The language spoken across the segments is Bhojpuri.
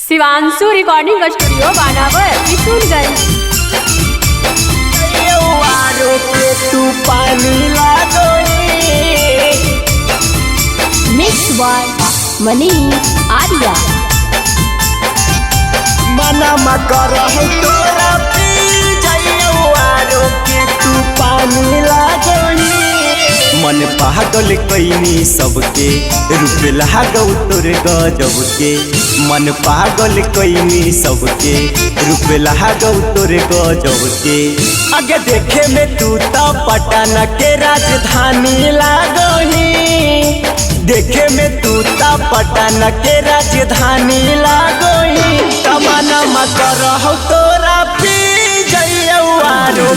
शिवांशु रिकॉर्डिंग स्टूडियो बानावर किशनगंज। तू पानी मिक्स बाय मनी आर्या। मना मकर तोरा पी जाइयो के तू पानी लागोही। मन पागल कैनी सबके रूप लागौ तोरे गजब के। मन पागल कैनी सबके रूप लागौ तोरे गजब के। आगे देखे में तू तो पटना के राजधानी लागोही। देखे में तू तो पटना के राजधानी लागोही। तमन्ना मकर तोरा पी जाइयो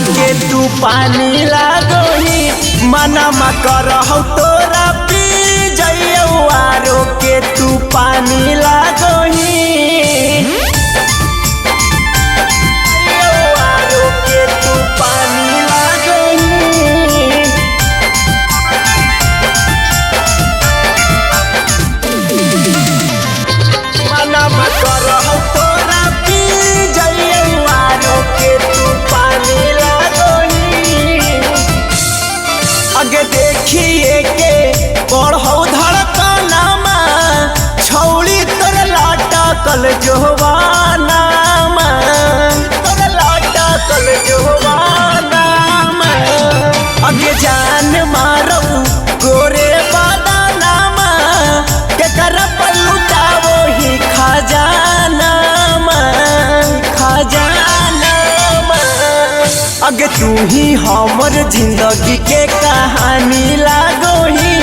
के तू पानी लागोही। मना मकर तोरा पी जाइयो के तू पानी लागोही। के तू पानी लागोही। मना मकर तोरा पी जाइयो के तू पानी लागोही। आगे देखिए के बढ़ौ धड़कनमा छौड़ी तोर लाटकल जोहवानामा। तोर लाटकल जोहवानामा। आगे जान मारो गोरे बदनामा के कर पलुटावो ही खजानामा। खजानामा। आगे तू ही हमर जिंदगी के कहानी लागोही।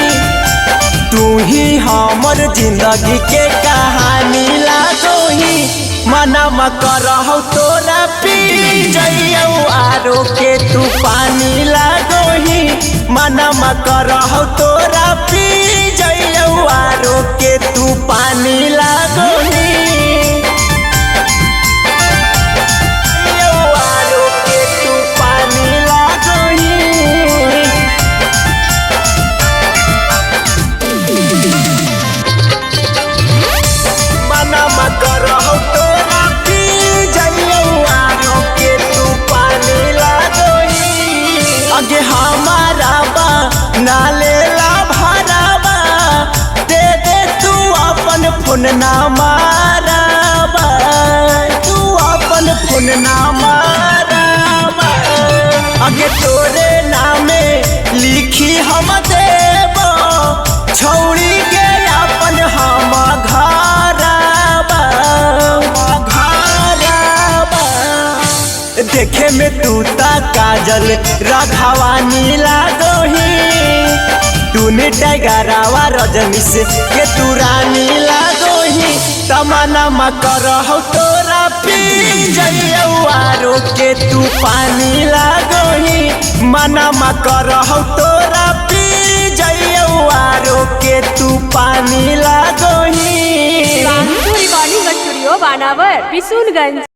तू ही हमर जिंदगी के कहानी लागोही। मना मकर तोरा पी जाइयो के तू पानी लागोही। मना मकर तोरा पी जाइयो के तू पानी लागोही। आगे हमारा बा ना लेला भराबा। दे दे तू अपन फोन ना माराबा। तू अपन फोन ना माराबा। आगे तोरे नामे लिखी हम देबो छौड़ी के अपन हम घराबा। घराबा। देखे में तू ता काजल राघवानी लागोही। तूने टाइगरावा रजनीश के तू रानी लागोही। तमन्ना मकर तोरा पी जाइयो के तू पानी लागोही। मना मकर तोरा पी जाइयो के तू पानी लागोही। शिवांशु रिकॉर्डिंग स्टूडियो बानावर किशनगंज।